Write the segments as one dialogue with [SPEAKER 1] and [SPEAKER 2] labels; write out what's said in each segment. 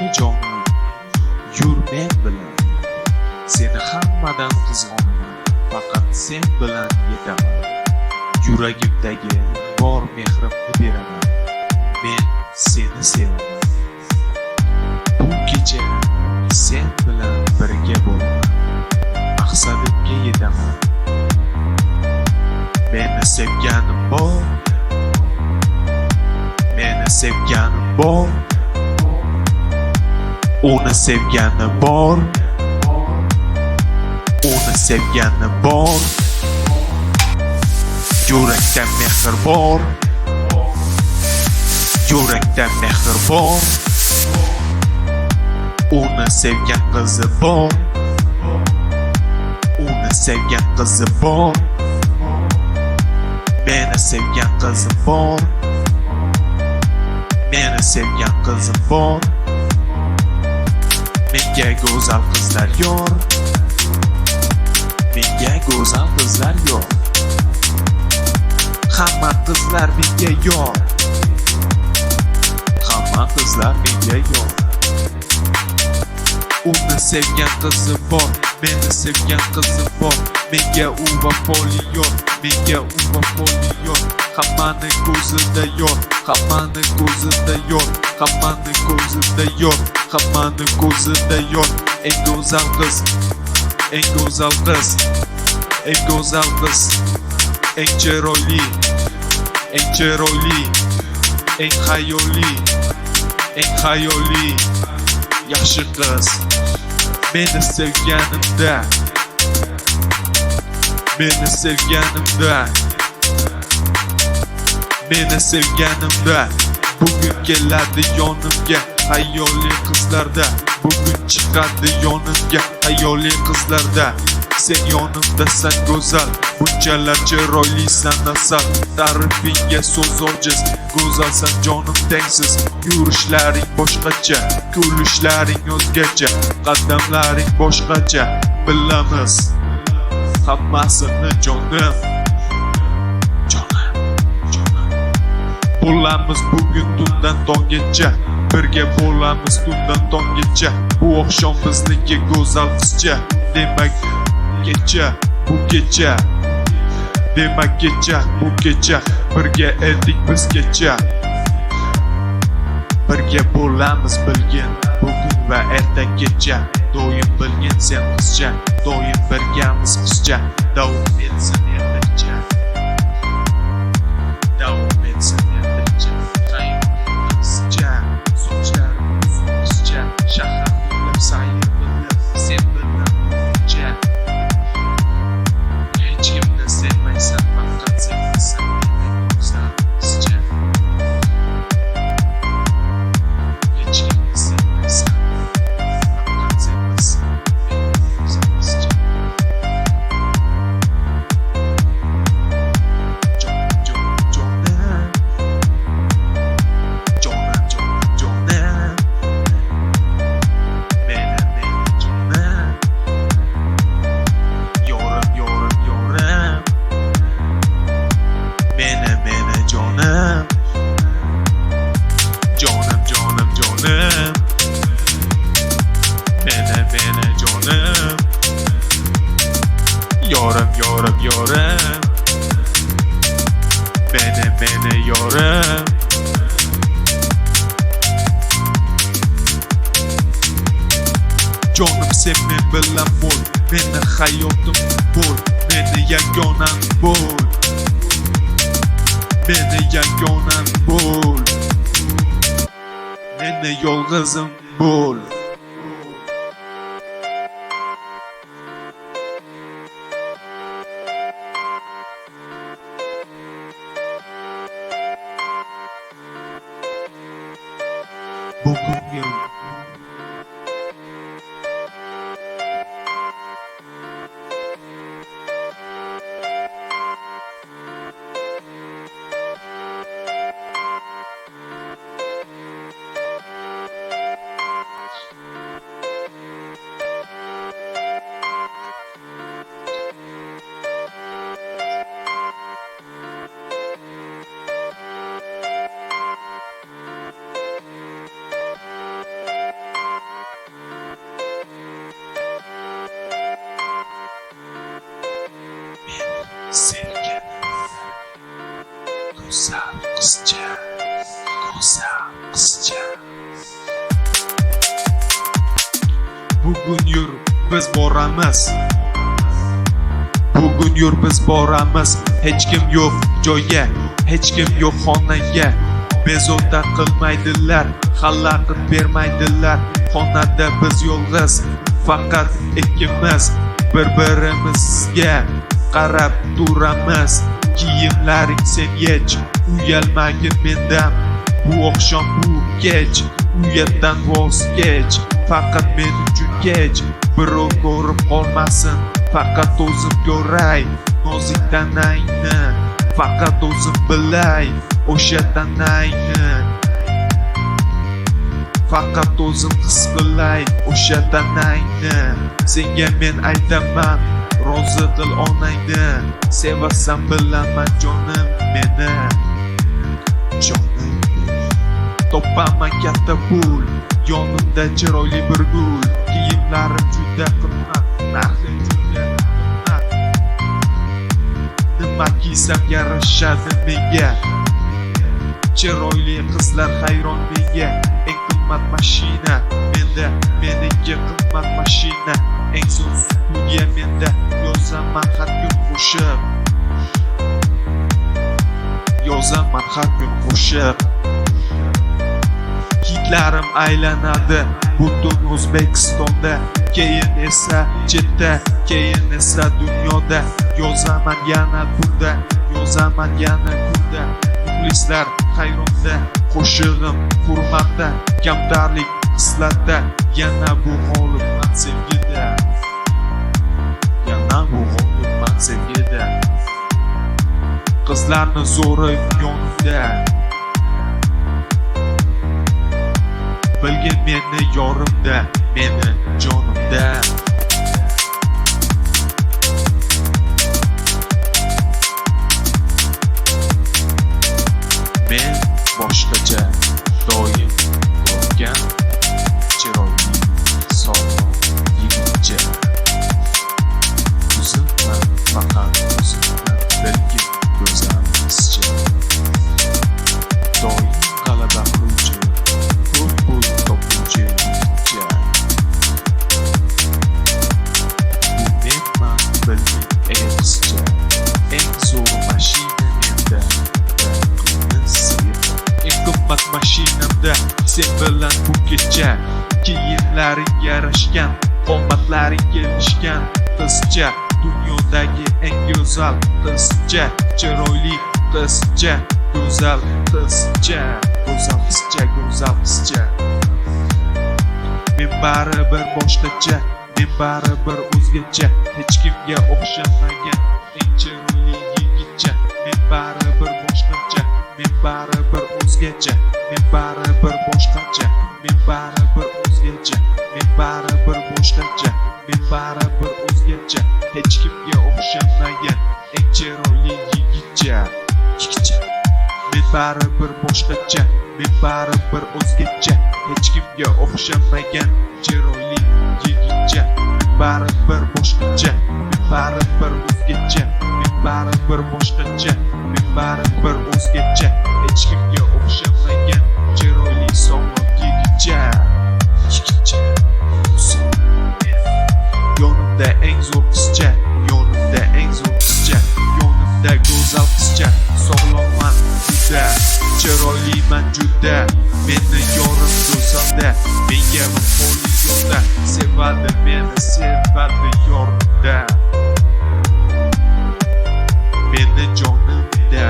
[SPEAKER 1] Ey jonim, yur men bilan. Seni hammadan qizg'onaman, faqat sen bilan yetaman. Yuragimdagi bor mehrimni beraman, men seni sevaman. Bu kecha sen bilan birga bo'laman, maqsadimga yetaman. Meni sevganim bor, meni sevganim bor, uni sevgani bor, uni sevgani bor. Yurakda mehr bor, yurakda mehr bor, uni sevgan qizi bor, uni sevgan qizi bor, meni sevgan qizi bor, meni sevgan qizi bor. Menga go'zal qizlar yor, menga go'zal qizlar yor. Hamma qizlar menga yor, hamma qizlar menga yor. Uni sevgan qizi bor, meni sevgan qizi bor. Menga u vafoli yor, menga u vafoli yor. Hammani ko'zida yor, hammani ko'zida yor, hammani ko'zida yor, hammani ko'zida yor. Eng go'zal qiz, eng go'zal qiz, eng go'zal qiz, eng chiroyli, eng chiroyli, eng hayoli, eng hayoli. Yaxshi qiz, meni sevganimda, meni sevganimda, meni sevganimda. Bugun keladi yonimga hayoli qizlarda, bugun chiqadi yonimga hayoli qizlarda. Sen yonimdasan go'zal, bunchalar chiroylisan asal. Ta'rifingga so'z ojiz, go'zalsan jonim tengsiz. Yurishlaring boshqacha, kulishlaring o'zgacha, qadamlaring boshqacha. Bilamiz hammasini jonim, jonim, jonim. Bo'lamiz bugun tundan tonggacha, birga bo'lamiz tundan tonggacha. Bu oqshom bizniki go'zal qizcha. Demak kecha, bu kecha, demak kecha, bu kecha. Birga edik biz kecha, birga bo'lamiz bilgin bugun va ertangacha. Doim bilgin sen qizcha, doim birgamiz qizcha. Davom etsin ertacha, davom etsin ertacha. Hayotli qizcha, sochlari uzun qizcha, shahar bo'ylab sayr qilib sen bilan kecha. Hech kimni sevmaysan, faqat sevasan meni go'zal qizcha. Hech kimni sevmaysan, faqat sevasan meni go'zal qizcha. Jonim, jonim, jonim, jonim, jonim, jonim, meni, meni jonim. Yorim, yorim, yorim, meni, meni jonim, jonim, jonim, jonim, meni, meni jonim. Yorim, yorim, yorim, meni, meni yorim. Jonim sen men bilan bo'l, meni hayotim bo'l, meni yagonam bo'l, meni yagonam bo'l, meni yolg'izim bo'l. Bugungi Bugun yur biz boramiz, bugun yur biz boramiz. Hech kim yo'q joyga, hech kim yo'q xonaga. Bezovta qilmaydilar, xalaqit bermaydilar. Xonada biz yolg'iz, faqat ikkimiz. Bir-birimizga qarab turamiz. Kiyimlaring sen yech, uyalmagin mendan. Bu oqshom bu kech, uyatdan voz kech. Faqat men uchun kech, birov ko'rib qolmasin. Faqat o'zim ko'ray nozik tanangni, faqat o'zim bilay o'sha tanangni. Faqat o'zim his qilay o'sha tanangni. Senga men aytaman, rozi qil onangni. Sevasan bilaman jonim meni, jonim. Topaman katta pul, yonimda chiroyli bir gul. Kiyimlarim juda qimmat, narxi juda qimmat. Nima kiysam yarashadi menga, chiroyli qizlar hayron menga. Eng qimmat mashina menda, meniki qimmat mashina. Eng zo'r studiya menda, yozaman har kun qo'shiq, yozaman har kun qo'shiq. Hitlarim aylanadi butun O'zbekistonda, keyin esa chetda, keyin esa dunyoda. Yozaman yana bunda, yozaman yana kunda. Muxlislar hayronda, qo'shig'im hurmatda. Kamtarlik hislatda, yana bu g'olibman sevgida, yana bu g'olibman sevgida. Qizlarni zo'ri yonimda, bilgin meni yorimda, meni jonimda. Men boshqacha doim ko'rgan chiroyli sog'lom yigitcha. O'zimman, faqat o'zimman bilgin go'zal qizcha. Doim g'alaba qiluvchi, ko'p pul topuvchi yigitcha. Bu menman bilgin ey qizcha. Eng zo'r mashina menda, eng qimmat mashinamda. Sen bilan bu kecha, kiyimlaring yarashgan, qomatlaring kelishgan. Qizcha, dunyodagi eng go'zal qizcha, chiroyli qizcha, go'zal qizcha, go'zal qizcha, go'zal qizcha. Men baribir boshqacha, men baribir o'zgacha. Hech kimga o'xshamagan eng chiroyli yigitcha. Men baribir boshqacha, men baribir o'zgacha. Men baribir boshqacha, men baribir o'zgacha. Men baribir boshqacha, men baribir o'zgacha. Hech kimga o'xshamagan eng chiroyli yigitcha, yigitcha. Men baribir boshqacha, men baribir o'zgacha. Hech kimga o'xshamagan chiroyli yigitcha. Men baribir boshqacha, men baribir o'zgacha. Men baribir boshqacha, men baribir o'zgacha. Hech kimga o'xshamagan chiroyli sog'lom yigitcha, yigitcha. Yonimda eng zo'r qizcha, yonimda eng zo'r qizcha. Yonimda go'zal qizcha, sog'lomman juda, chiroyliman juda. Meni yorim go'zalda, menga vafoli yo'lda. Sevadi meni, sevadi yorimda, meni jonimda.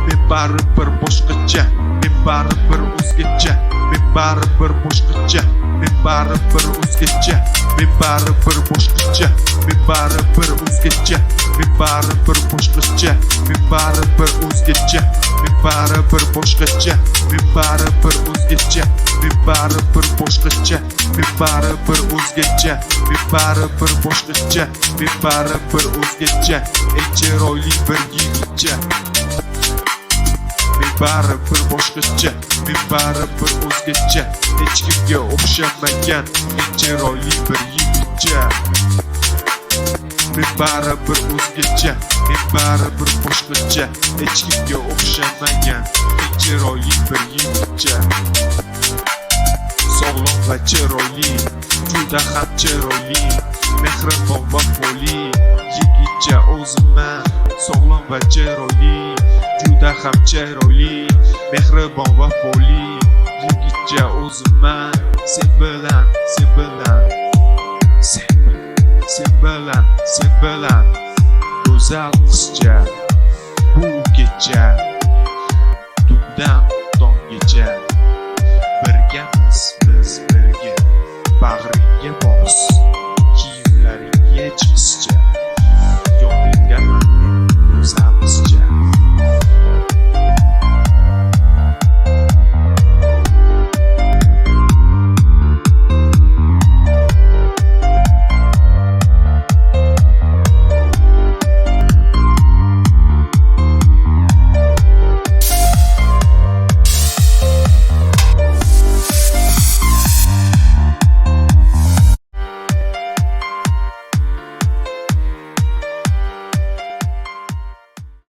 [SPEAKER 1] Men baribir boshqacha, men baribir o'zgacha. Men baribir boshqacha, men baribir o'zgacha. Men baribir boshqacha, men baribir o'zgacha. Men baribir boshqacha, men baribir o'zgacha. Men baribir boshqacha, men baribir o'zgacha. Men baribir boshqacha, men baribir o'zgacha. Men baribir boshqacha, men baribir o'zgacha. Eng chiroyli bir yigitcha. Men baribir boshqacha, men baribir o'zgacha. Hech kimga o'xshamagan eng chiroyli bir yigitcha. Men baribir o'zgacha, men baribir boshqacha. Hech kimga o'xshamagan eng chiroyli bir yigitcha. Sog'lom va chiroyli, juda ham chiroyli, mehribon va poli, yigitcha o'ziman, sog'lom va chiroyli, juda ham chiroyli, mehribon va poli, yigitcha o'ziman, sen bilan go'zal qizcha, bu kecha tundan tonggacha birgamiz biz birga, bag'ringga bos, kiyimlaring yech qizcha.